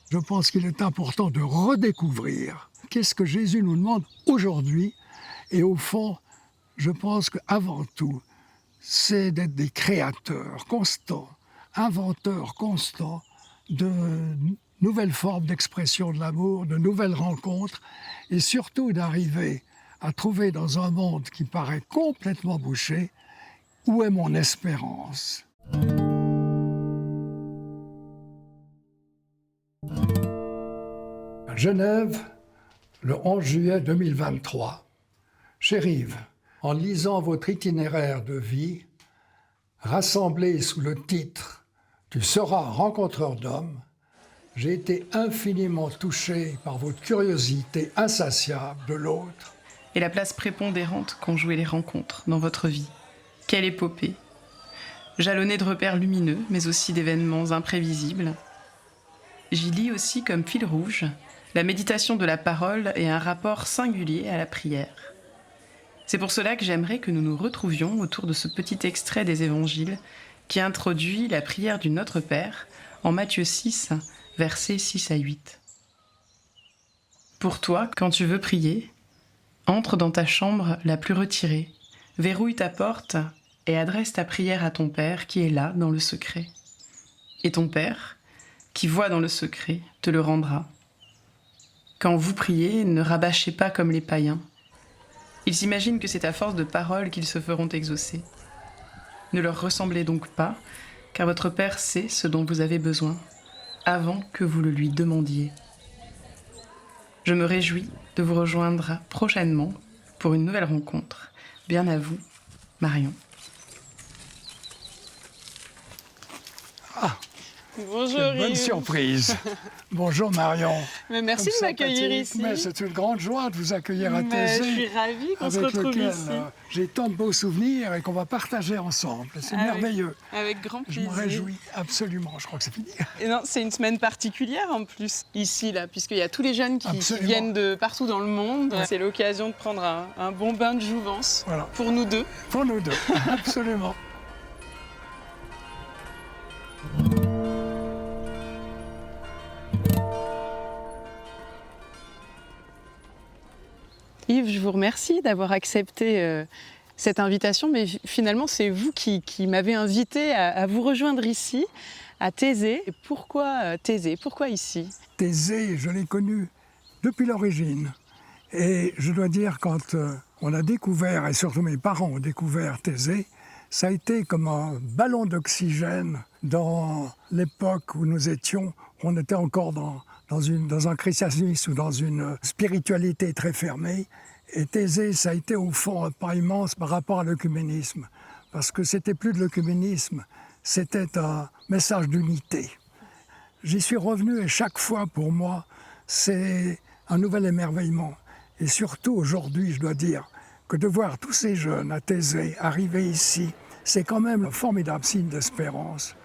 Je pense qu'il est important de redécouvrir qu'est-ce que Jésus nous demande aujourd'hui. Et au fond, je pense qu'avant tout, c'est d'être des créateurs constants, inventeurs constants de nouvelles formes d'expression de l'amour, de nouvelles rencontres, et surtout d'arriver à trouver dans un monde qui paraît complètement bouché, où est mon espérance ? À Genève, le 11 juillet 2023. Chère Yves, en lisant votre itinéraire de vie, rassemblé sous le titre « Tu seras rencontreur d'hommes », j'ai été infiniment touché par votre curiosité insatiable de l'autre. Et la place prépondérante qu'ont joué les rencontres dans votre vie. Quelle épopée! Jalonnée de repères lumineux, mais aussi d'événements imprévisibles. J'y lis aussi comme fil rouge la méditation de la parole et un rapport singulier à la prière. C'est pour cela que j'aimerais que nous nous retrouvions autour de ce petit extrait des Évangiles qui introduit la prière du Notre Père en Matthieu 6, versets 6 à 8. Pour toi, quand tu veux prier, entre dans ta chambre la plus retirée, verrouille ta porte et adresse ta prière à ton Père qui est là dans le secret. Et ton Père, qui voit dans le secret, te le rendra. Quand vous priez, ne rabâchez pas comme les païens. Ils s'imaginent que c'est à force de paroles qu'ils se feront exaucer. Ne leur ressemblez donc pas, car votre Père sait ce dont vous avez besoin, avant que vous le lui demandiez. Je me réjouis de vous rejoindre prochainement pour une nouvelle rencontre. Bien à vous, Marion. Bonjour Quelle bonne Yves. surprise. Bonjour Marion. Mais merci Comme de m'accueillir sympathique. ici. Mais c'est une grande joie de vous accueillir à Mais je Thésée, suis ravie qu'on se avec retrouve lequel ici. j'ai tant de beaux souvenirs et qu'on va partager ensemble. C'est merveilleux. Avec grand Je plaisir. me réjouis absolument. Je crois que c'est fini. Et non, c'est une semaine particulière en plus, ici, là, puisqu'il y a tous les jeunes qui Absolument. viennent de partout dans le monde. Ouais. C'est l'occasion de prendre un bon bain de jouvence Voilà. pour nous deux. Pour nous deux, absolument. Yves, je vous remercie d'avoir accepté cette invitation, mais finalement, c'est vous qui m'avez invité à vous rejoindre ici, à Thésée. Et pourquoi Thésée? Pourquoi ici? Thésée, je l'ai connu depuis l'origine. Et je dois dire, quand on a découvert, et surtout mes parents ont découvert Thésée, ça a été comme un ballon d'oxygène dans l'époque où nous étions. On était encore dans un christianisme ou dans une spiritualité très fermée. Et Thésée, ça a été au fond un pas immense par rapport à l'œcuménisme. Parce que c'était plus de l'œcuménisme, c'était un message d'unité. J'y suis revenu et chaque fois, pour moi, c'est un nouvel émerveillement. Et surtout aujourd'hui, je dois dire, que de voir tous ces jeunes à Thésée arriver ici, c'est quand même un formidable signe d'espérance.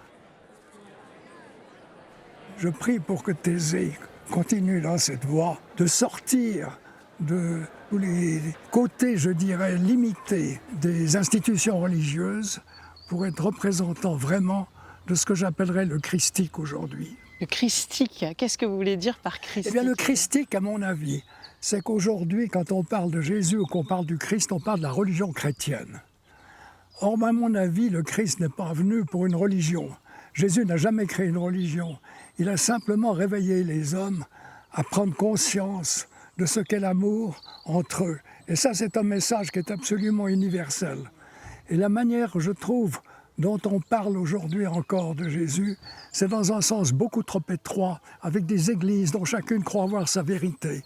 Je prie pour que Thésée continue dans cette voie, de sortir de tous les côtés, je dirais, limités des institutions religieuses pour être représentant vraiment de ce que j'appellerais le christique aujourd'hui. Le christique, qu'est-ce que vous voulez dire par christique? Eh bien, le christique, à mon avis, c'est qu'aujourd'hui, quand on parle de Jésus ou qu'on parle du Christ, on parle de la religion chrétienne. Or, à mon avis, le Christ n'est pas venu pour une religion. Jésus n'a jamais créé une religion. Il a simplement réveillé les hommes à prendre conscience de ce qu'est l'amour entre eux. Et ça, c'est un message qui est absolument universel. Et la manière, je trouve, dont on parle aujourd'hui encore de Jésus, c'est dans un sens beaucoup trop étroit, avec des églises dont chacune croit avoir sa vérité.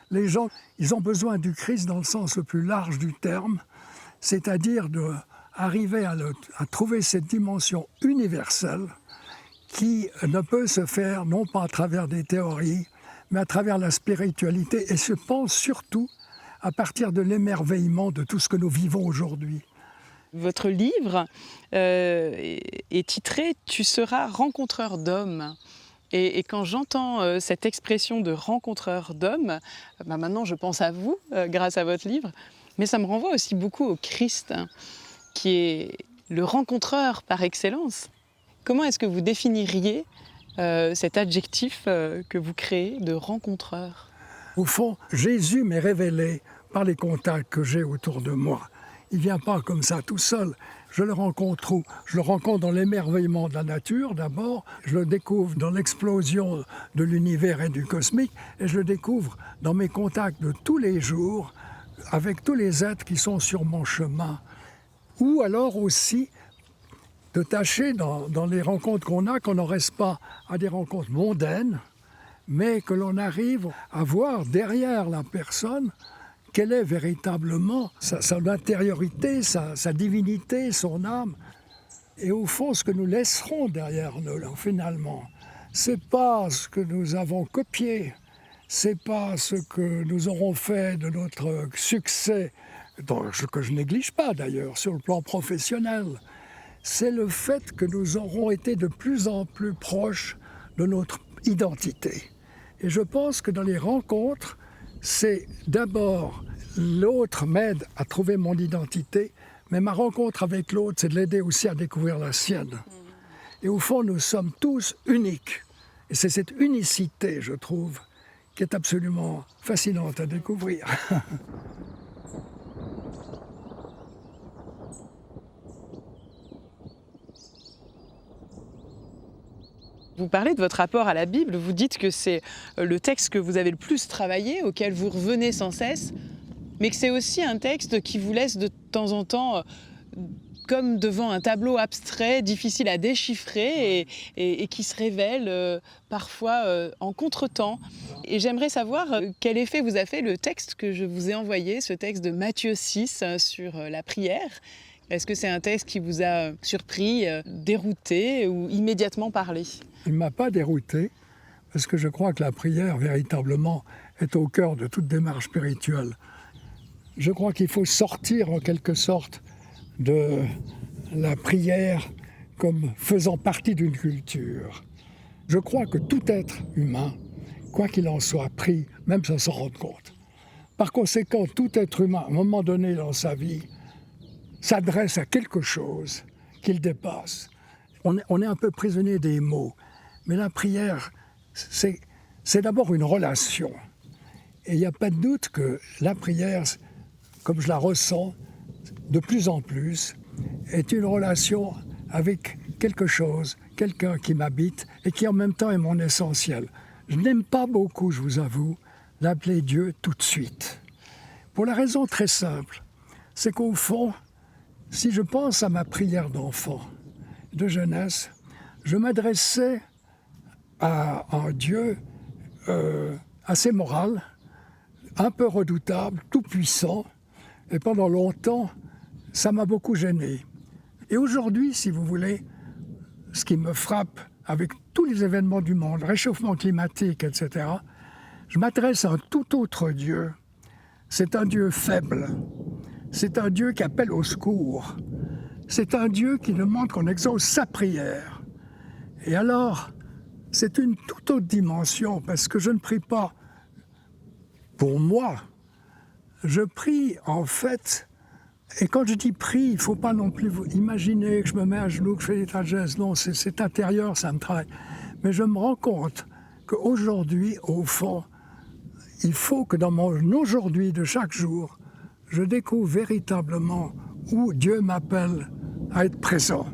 Les gens, ils ont besoin du Christ dans le sens le plus large du terme, c'est-à-dire d'arriver à trouver cette dimension universelle qui ne peut se faire non pas à travers des théories, mais à travers la spiritualité, et je pense surtout à partir de l'émerveillement de tout ce que nous vivons aujourd'hui. Votre livre est titré « Tu seras rencontreur d'hommes ». Et quand j'entends cette expression de rencontreur d'hommes, maintenant je pense à vous grâce à votre livre, mais ça me renvoie aussi beaucoup au Christ, qui est le rencontreur par excellence. Comment est-ce que vous définiriez cet adjectif que vous créez de rencontreur? Au fond, Jésus m'est révélé par les contacts que j'ai autour de moi. Il ne vient pas comme ça tout seul. Je le rencontre où? Je le rencontre dans l'émerveillement de la nature d'abord, je le découvre dans l'explosion de l'univers et du cosmique, et je le découvre dans mes contacts de tous les jours avec tous les êtres qui sont sur mon chemin. Ou alors aussi de tâcher dans les rencontres qu'on n'en reste pas à des rencontres mondaines, mais que l'on arrive à voir derrière la personne quelle est véritablement son intériorité, sa divinité, son âme. Et au fond, ce que nous laisserons derrière nous, finalement, c'est pas ce que nous avons copié, c'est pas ce que nous aurons fait de notre succès, que je néglige pas d'ailleurs sur le plan professionnel. C'est le fait que nous aurons été de plus en plus proches de notre identité. Et je pense que dans les rencontres, c'est d'abord l'autre m'aide à trouver mon identité, mais ma rencontre avec l'autre, c'est de l'aider aussi à découvrir la sienne. Et au fond, nous sommes tous uniques. Et c'est cette unicité, je trouve, qui est absolument fascinante à découvrir. Vous parlez de votre rapport à la Bible, vous dites que c'est le texte que vous avez le plus travaillé, auquel vous revenez sans cesse, mais que c'est aussi un texte qui vous laisse de temps en temps comme devant un tableau abstrait, difficile à déchiffrer et qui se révèle parfois en contretemps. Et j'aimerais savoir quel effet vous a fait le texte que je vous ai envoyé, ce texte de Matthieu 6 sur la prière. Est-ce que c'est un texte qui vous a surpris, dérouté ou immédiatement parlé? Il ne m'a pas dérouté, parce que je crois que la prière, véritablement, est au cœur de toute démarche spirituelle. Je crois qu'il faut sortir, en quelque sorte, de la prière comme faisant partie d'une culture. Je crois que tout être humain, quoi qu'il en soit, prie, même sans s'en rendre compte. Par conséquent, tout être humain, à un moment donné dans sa vie, s'adresse à quelque chose qu'il dépasse. On est un peu prisonnier des mots, mais la prière, c'est d'abord une relation. Et il n'y a pas de doute que la prière, comme je la ressens de plus en plus, est une relation avec quelque chose, quelqu'un qui m'habite et qui en même temps est mon essentiel. Je n'aime pas beaucoup, je vous avoue, l'appeler Dieu tout de suite. Pour la raison très simple, c'est qu'au fond, si je pense à ma prière d'enfant, de jeunesse, je m'adressais à un Dieu assez moral, un peu redoutable, tout puissant, et pendant longtemps, ça m'a beaucoup gêné. Et aujourd'hui, si vous voulez, ce qui me frappe avec tous les événements du monde, réchauffement climatique, etc., je m'adresse à un tout autre Dieu. C'est un Dieu faible. C'est un Dieu qui appelle au secours. C'est un Dieu qui demande qu'on exauce sa prière. Et alors, c'est une toute autre dimension, parce que je ne prie pas pour moi. Je prie, en fait, et quand je dis prie, il ne faut pas non plus vous imaginer que je me mets à genoux, que je fais des trajets. Non, c'est intérieur, ça me travaille. Mais je me rends compte qu'aujourd'hui, au fond, il faut que dans mon aujourd'hui de chaque jour, je découvre véritablement où Dieu m'appelle à être présent.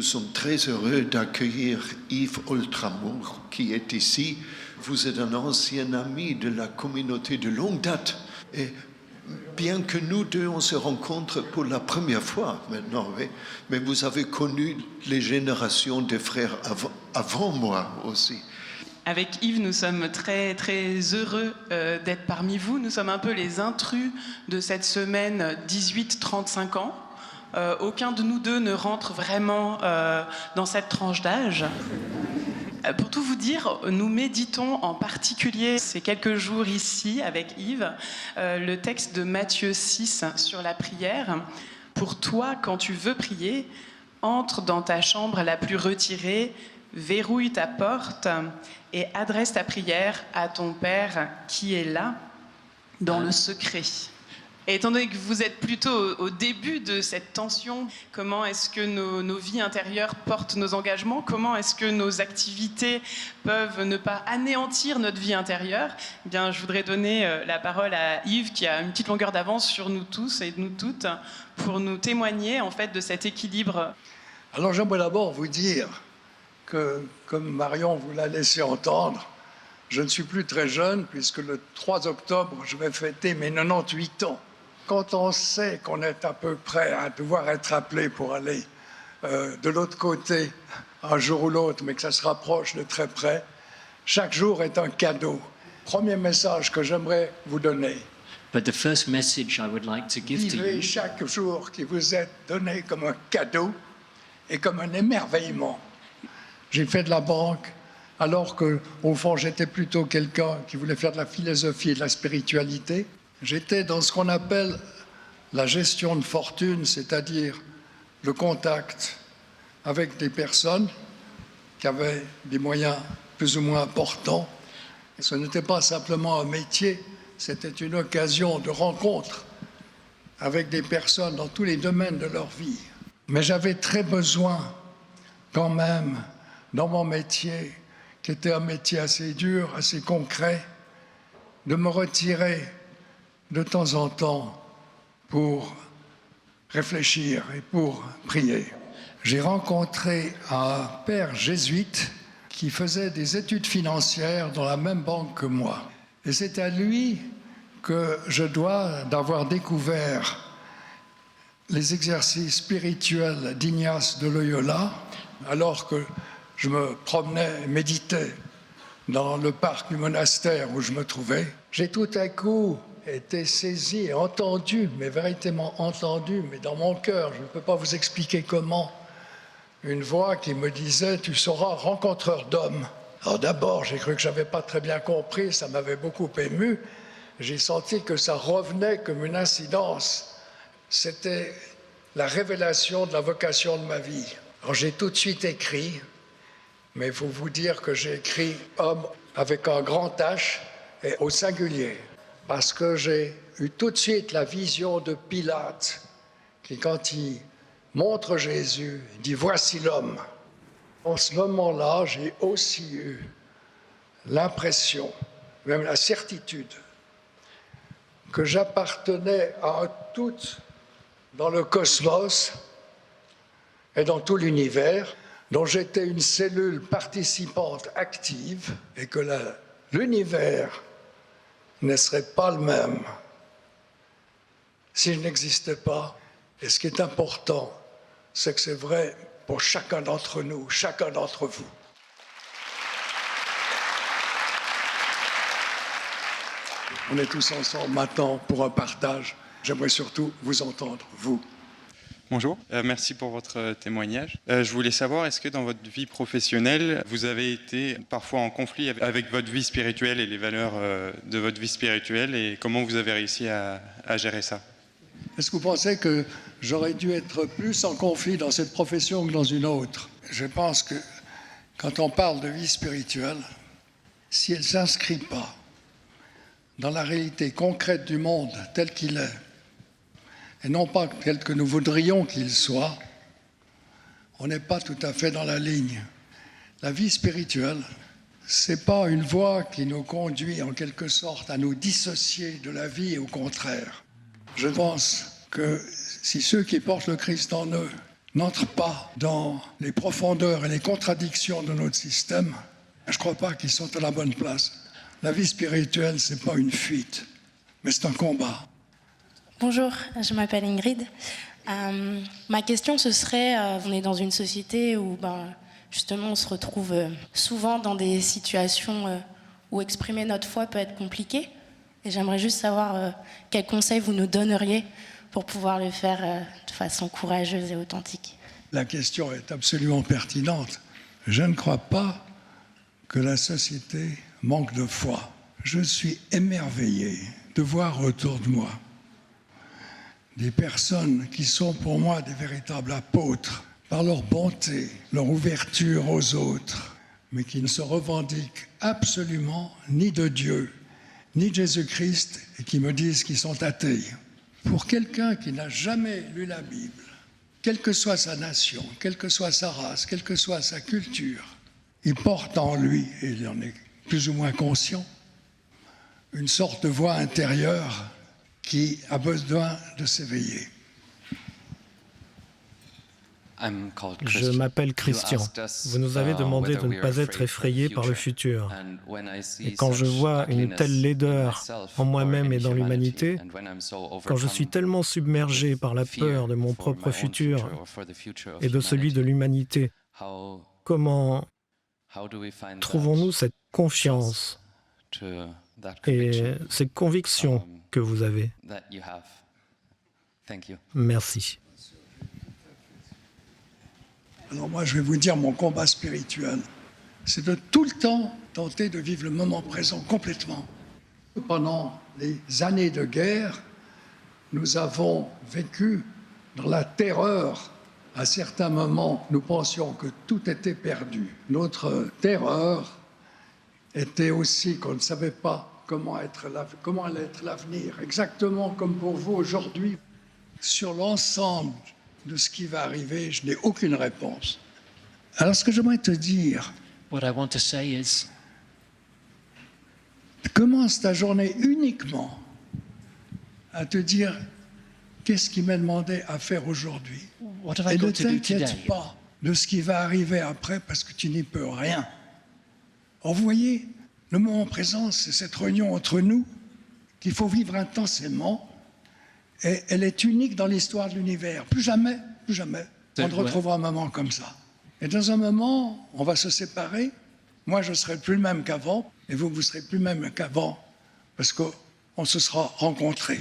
nous sommes très heureux d'accueillir Yves Oltramour qui est ici. Vous êtes un ancien ami de la communauté de longue date. Et bien que nous deux, on se rencontre pour la première fois maintenant, oui, mais vous avez connu les générations des frères avant moi aussi. Avec Yves, nous sommes très, très heureux d'être parmi vous. Nous sommes un peu les intrus de cette semaine 18-35 ans. Aucun de nous deux ne rentre vraiment dans cette tranche d'âge. Pour tout vous dire, nous méditons en particulier ces quelques jours ici avec Yves le texte de Matthieu 6 sur la prière. Pour toi, quand tu veux prier, entre dans ta chambre la plus retirée, verrouille ta porte et adresse ta prière à ton Père qui est là, dans le secret. Et étant donné que vous êtes plutôt au début de cette tension, comment est-ce que nos vies intérieures portent nos engagements? Comment est-ce que nos activités peuvent ne pas anéantir notre vie intérieure? Eh bien, je voudrais donner la parole à Yves, qui a une petite longueur d'avance sur nous tous et nous toutes, pour nous témoigner en fait de cet équilibre. Alors j'aimerais d'abord vous dire que, comme Marion vous l'a laissé entendre, je ne suis plus très jeune, puisque le 3 octobre, je vais fêter mes 98 ans. Quand on sait qu'on est à peu près à devoir être appelé pour aller de l'autre côté, un jour ou l'autre, mais que ça se rapproche de très près, chaque jour est un cadeau. Premier message que j'aimerais vous donner. But the first message I would like to give to Vivez you chaque jour qui vous est donné comme un cadeau et comme un émerveillement. J'ai fait de la banque, alors qu'au fond, j'étais plutôt quelqu'un qui voulait faire de la philosophie et de la spiritualité. J'étais dans ce qu'on appelle la gestion de fortune, c'est-à-dire le contact avec des personnes qui avaient des moyens plus ou moins importants. Et ce n'était pas simplement un métier, c'était une occasion de rencontre avec des personnes dans tous les domaines de leur vie. Mais j'avais très besoin, quand même, dans mon métier, qui était un métier assez dur, assez concret, de me retirer de temps en temps pour réfléchir et pour prier. J'ai rencontré un père jésuite qui faisait des études financières dans la même banque que moi. Et c'est à lui que je dois d'avoir découvert les exercices spirituels d'Ignace de Loyola, alors que je me promenais, méditais dans le parc du monastère où je me trouvais. J'ai tout à coup été saisi, entendu, mais véritablement entendu, mais dans mon cœur, je ne peux pas vous expliquer comment, une voix qui me disait « Tu seras rencontreur d'hommes ». Alors d'abord, j'ai cru que je n'avais pas très bien compris, ça m'avait beaucoup ému. J'ai senti que ça revenait comme une incidence. C'était la révélation de la vocation de ma vie. Alors j'ai tout de suite écrit, mais il faut vous dire que j'ai écrit « homme » avec un grand H et au singulier, parce que j'ai eu tout de suite la vision de Pilate, qui quand il montre Jésus, il dit « voici l'homme ». En ce moment-là, j'ai aussi eu l'impression, même la certitude, que j'appartenais à un tout dans le cosmos et dans tout l'univers, dont j'étais une cellule participante active et que l'univers ne serait pas le même si je n'existais pas. Et ce qui est important, c'est que c'est vrai pour chacun d'entre nous, chacun d'entre vous. On est tous ensemble maintenant pour un partage. J'aimerais surtout vous entendre, vous. Bonjour, merci pour votre témoignage. Je voulais savoir, est-ce que dans votre vie professionnelle, vous avez été parfois en conflit avec votre vie spirituelle et les valeurs de votre vie spirituelle, et comment vous avez réussi à gérer ça? Est-ce que vous pensez que j'aurais dû être plus en conflit dans cette profession que dans une autre? Je pense que quand on parle de vie spirituelle, si elle ne s'inscrit pas dans la réalité concrète du monde tel qu'il est, et non pas tel que nous voudrions qu'il soit, on n'est pas tout à fait dans la ligne. La vie spirituelle, ce n'est pas une voie qui nous conduit en quelque sorte à nous dissocier de la vie, au contraire. Je pense que si ceux qui portent le Christ en eux n'entre pas dans les profondeurs et les contradictions de notre système, je ne crois pas qu'ils sont à la bonne place. La vie spirituelle, ce n'est pas une fuite, mais c'est un combat. Bonjour, je m'appelle Ingrid. Ma question, ce serait, on est dans une société où justement on se retrouve souvent dans des situations où exprimer notre foi peut être compliqué. Et j'aimerais juste savoir quels conseils vous nous donneriez pour pouvoir le faire de façon courageuse et authentique. La question est absolument pertinente. Je ne crois pas que la société manque de foi. Je suis émerveillé de voir autour de moi des personnes qui sont pour moi des véritables apôtres par leur bonté, leur ouverture aux autres, mais qui ne se revendiquent absolument ni de Dieu, ni de Jésus-Christ, et qui me disent qu'ils sont athées. Pour quelqu'un qui n'a jamais lu la Bible, quelle que soit sa nation, quelle que soit sa race, quelle que soit sa culture, il porte en lui, et il en est plus ou moins conscient, une sorte de voix intérieure qui a besoin de s'éveiller. Je m'appelle Christian. Vous nous avez demandé de ne pas être effrayés par le futur. Et quand je vois une telle laideur en moi-même et dans l'humanité, quand je suis tellement submergé par la peur de mon propre futur et de celui de l'humanité, comment trouvons-nous cette confiance et ces convictions que vous avez? Merci. Alors moi, je vais vous dire mon combat spirituel. C'est de tout le temps tenter de vivre le moment présent complètement. Pendant les années de guerre, nous avons vécu dans la terreur. À certains moments, nous pensions que tout était perdu. Notre terreur était aussi qu'on ne savait pas comment allait être l'avenir, exactement comme pour vous aujourd'hui. Sur l'ensemble de ce qui va arriver, je n'ai aucune réponse. Alors ce que j'aimerais te dire, What I want to say is, commence ta journée uniquement à te dire qu'est-ce qui m'est demandé à faire aujourd'hui. what have I Et ne got to do t'inquiète today? pas de ce qui va arriver après parce que tu n'y peux rien. Or, vous voyez, le moment présent, c'est cette réunion entre nous qu'il faut vivre intensément. Et elle est unique dans l'histoire de l'univers. Plus jamais, on ne retrouvera un moment comme ça. Et dans un moment, on va se séparer. Moi, je serai plus le même qu'avant, et vous, vous serez plus le même qu'avant, parce qu'on se sera rencontrés.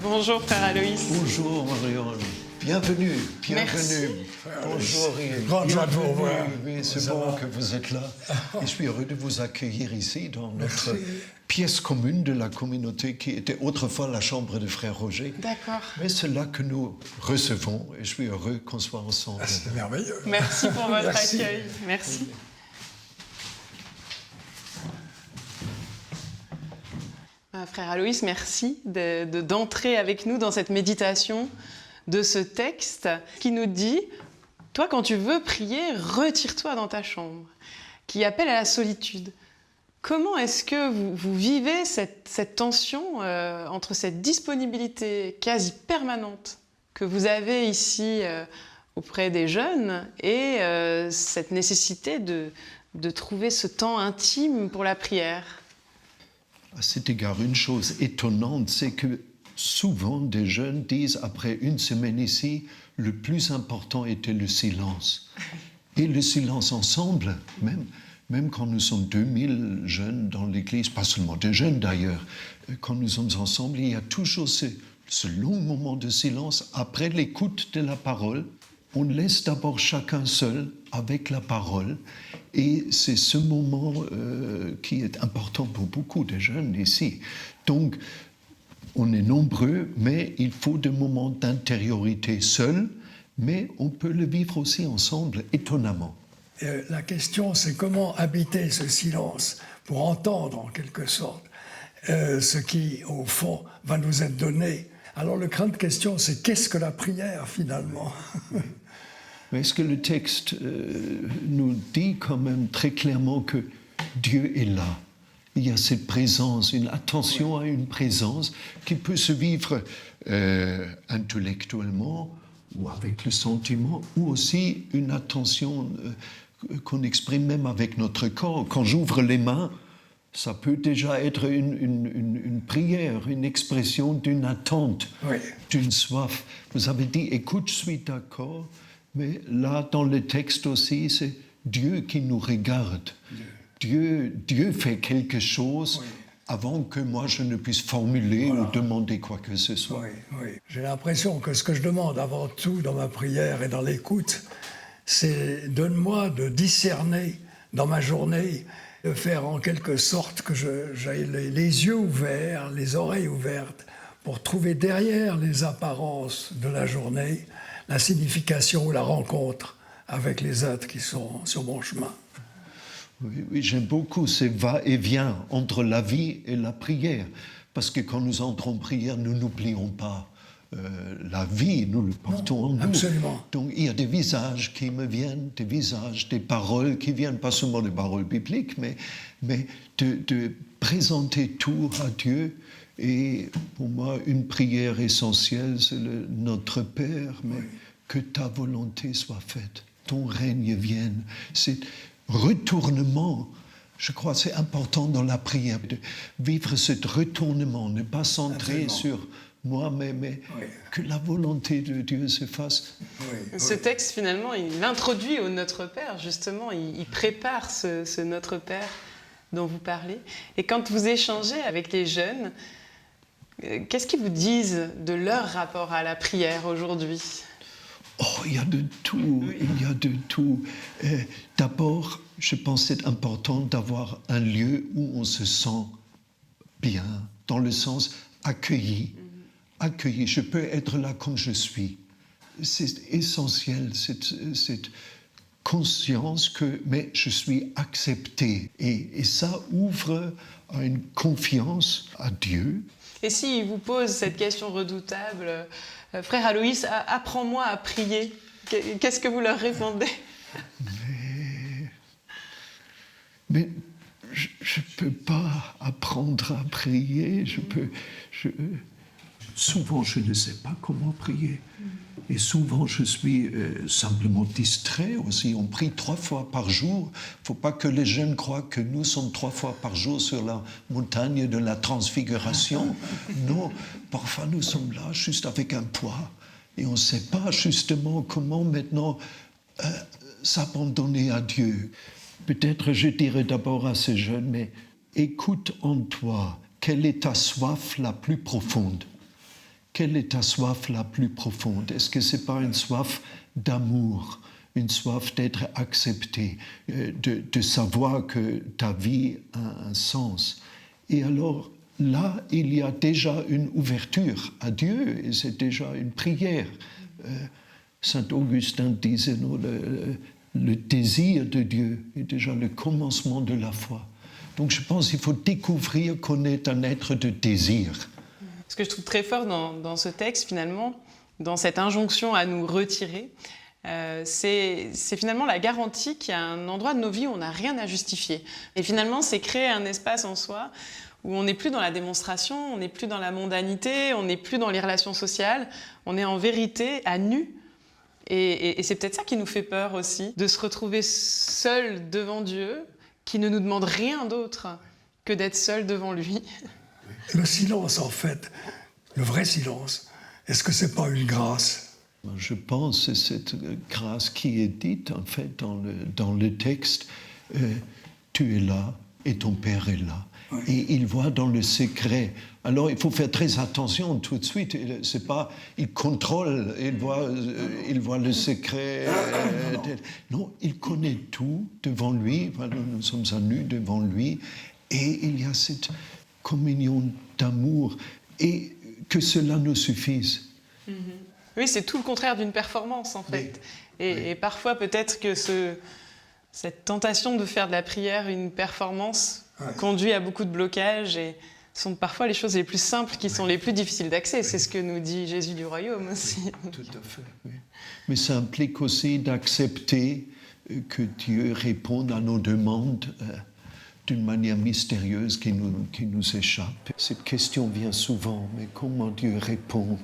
Bonjour, frère Aloïs. Bonjour Marion. Bienvenue. Merci. Bonjour. Grande joie de vous revoir. Oui, c'est bon que vous êtes là. Et je suis heureux de vous accueillir ici dans notre pièce commune de la communauté qui était autrefois la chambre de frère Roger. D'accord. Mais c'est là que nous recevons et je suis heureux qu'on soit ensemble. C'est merveilleux. Merci pour votre Merci. accueil. Merci. Frère Aloïs, merci d'entrer avec nous dans cette méditation de ce texte qui nous dit « Toi, quand tu veux prier, retire-toi dans ta chambre ». qui appelle à la solitude. Comment est-ce que vous vivez cette tension entre cette disponibilité quasi permanente que vous avez ici auprès des jeunes et cette nécessité de trouver ce temps intime pour la prière? À cet égard, une chose étonnante, c'est que souvent des jeunes disent, après une semaine ici, le plus important était le silence. Et le silence ensemble, même quand nous sommes 2000 jeunes dans l'église, pas seulement des jeunes d'ailleurs, quand nous sommes ensemble, il y a toujours ce long moment de silence après l'écoute de la parole. On laisse d'abord chacun seul avec la parole, et c'est ce moment qui est important pour beaucoup de jeunes ici. Donc, on est nombreux, mais il faut des moments d'intériorité seul, mais on peut le vivre aussi ensemble, étonnamment. La question, c'est comment habiter ce silence pour entendre, en quelque sorte, ce qui, au fond, va nous être donné. Alors, la grande question, c'est qu'est-ce que la prière, finalement? Mais est-ce que le texte nous dit quand même très clairement que Dieu est là? Il y a cette présence, une attention à une présence qui peut se vivre intellectuellement ou avec le sentiment, ou aussi une attention qu'on exprime même avec notre corps. Quand j'ouvre les mains, ça peut déjà être une prière, une expression d'une attente, d'une soif. Vous avez dit, écoute, je suis d'accord, mais là, dans le texte aussi, c'est Dieu qui nous regarde. Dieu fait quelque chose avant que moi je ne puisse formuler ou demander quoi que ce soit. Oui. J'ai l'impression que ce que je demande avant tout dans ma prière et dans l'écoute, c'est donne-moi de discerner dans ma journée, de faire en quelque sorte que j'aie les yeux ouverts, les oreilles ouvertes, pour trouver derrière les apparences de la journée la signification ou la rencontre avec les êtres qui sont sur mon chemin. Oui, j'aime beaucoup ces va-et-vient entre la vie et la prière. Parce que quand nous entrons en prière, nous n'oublions pas la vie, nous le portons en nous. Absolument. Donc il y a des visages qui me viennent, des visages, des paroles qui viennent, pas seulement des paroles bibliques, mais de présenter tout à Dieu. Et pour moi, une prière essentielle, c'est Notre Père, mais que ta volonté soit faite, ton règne vienne. C'est retournement, je crois que c'est important dans la prière, de vivre ce retournement, ne pas centrer sur moi, mais que la volonté de Dieu se fasse. Ce texte, finalement, il introduit au Notre Père, justement, il prépare ce Notre Père dont vous parlez. Et quand vous échangez avec les jeunes, qu'est-ce qu'ils vous disent de leur rapport à la prière aujourd'hui ? Oh, il y a de tout, il y a de tout. D'abord, je pense que c'est important d'avoir un lieu où on se sent bien, dans le sens accueilli. Accueilli, je peux être là comme je suis. C'est essentiel, cette conscience mais je suis accepté. Et ça ouvre à une confiance à Dieu. Et s'il vous pose cette question redoutable, frère Aloïs, apprends-moi à prier, qu'est-ce que vous leur répondez ? Mais je ne peux pas apprendre à prier, souvent je ne sais pas comment prier. Et souvent je suis simplement distrait aussi. On prie 3 fois par jour. Il ne faut pas que les jeunes croient que nous sommes 3 fois par jour sur la montagne de la transfiguration. Non, parfois nous sommes là juste avec un poids. Et on ne sait pas justement comment maintenant s'abandonner à Dieu. Peut-être je dirais d'abord à ces jeunes, mais écoute en toi, quelle est ta soif la plus profonde ? Quelle est ta soif la plus profonde? Est-ce que ce n'est pas une soif d'amour, une soif d'être accepté, de savoir que ta vie a un sens? Et alors là, il y a déjà une ouverture à Dieu, et c'est déjà une prière. Saint Augustin disait, non, le désir de Dieu est déjà le commencement de la foi. Donc je pense qu'il faut découvrir qu'on est un être de désir. Ce que je trouve très fort dans ce texte, finalement, dans cette injonction à nous retirer, C'est finalement la garantie qu'il y a un endroit de nos vies où on n'a rien à justifier. Et finalement, c'est créer un espace en soi où on n'est plus dans la démonstration, on n'est plus dans la mondanité, on n'est plus dans les relations sociales, on est en vérité à nu. Et c'est peut-être ça qui nous fait peur aussi, de se retrouver seul devant Dieu, qui ne nous demande rien d'autre que d'être seul devant lui. Le silence, en fait, le vrai silence, est-ce que c'est pas une grâce ? Je pense que cette grâce qui est dite, en fait, dans le texte, tu es là et ton Père est là. Oui. Et il voit dans le secret. Alors, il faut faire très attention tout de suite. C'est pas, il contrôle, il voit le secret. Non, il connaît tout devant lui. Voilà, nous sommes à nu devant lui. Et il y a cette communion d'amour. Et que cela nous suffise. Mm-hmm. Oui, c'est tout le contraire d'une performance, en fait. Oui. Et parfois, peut-être que cette tentation de faire de la prière une performance conduit à beaucoup de blocages et sont parfois les choses les plus simples qui sont les plus difficiles d'accès. Oui. C'est ce que nous dit Jésus du Royaume aussi. Tout à fait, oui. Mais ça implique aussi d'accepter que Dieu réponde à nos demandes d'une manière mystérieuse qui nous échappe. Cette question vient souvent, mais comment Dieu répond ?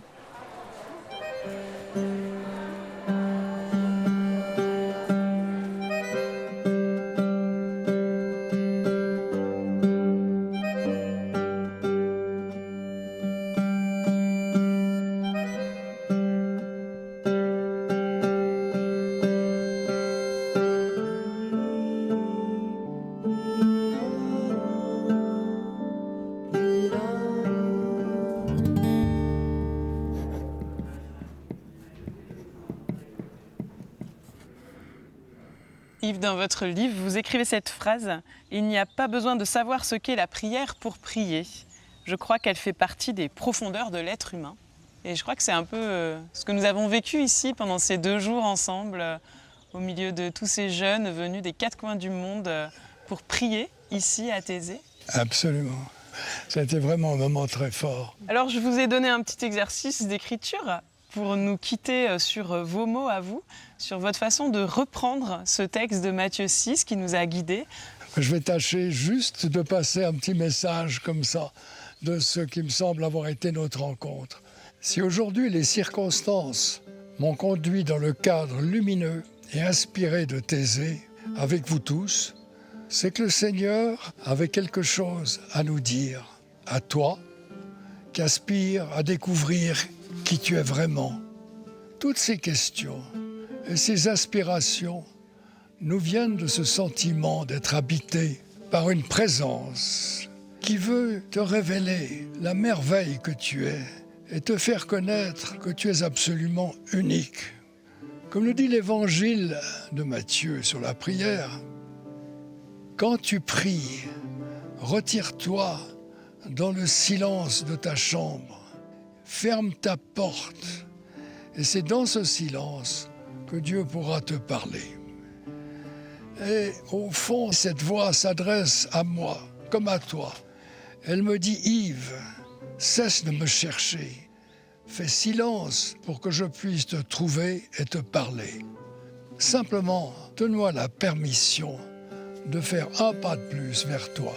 Yves, dans votre livre, vous écrivez cette phrase « Il n'y a pas besoin de savoir ce qu'est la prière pour prier. Je crois qu'elle fait partie des profondeurs de l'être humain. » Et je crois que c'est un peu ce que nous avons vécu ici pendant ces 2 jours ensemble, au milieu de tous ces jeunes venus des 4 coins du monde pour prier ici à Thésée. Absolument. C'était vraiment un moment très fort. Alors, je vous ai donné un petit exercice d'écriture pour nous quitter sur vos mots à vous, sur votre façon de reprendre ce texte de Matthieu 6 qui nous a guidés. Je vais tâcher juste de passer un petit message comme ça de ce qui me semble avoir été notre rencontre. Si aujourd'hui les circonstances m'ont conduit dans le cadre lumineux et inspiré de Thésée, avec vous tous, c'est que le Seigneur avait quelque chose à nous dire, à toi, qui aspire à découvrir qui tu es vraiment. Toutes ces questions et ces aspirations nous viennent de ce sentiment d'être habité par une présence qui veut te révéler la merveille que tu es et te faire connaître que tu es absolument unique. Comme le dit l'évangile de Matthieu sur la prière, quand tu pries, retire-toi dans le silence de ta chambre, ferme ta porte, et c'est dans ce silence que Dieu pourra te parler. Et au fond, cette voix s'adresse à moi, comme à toi. Elle me dit, Yves, cesse de me chercher. Fais silence pour que je puisse te trouver et te parler. Simplement, donne-moi la permission de faire un pas de plus vers toi.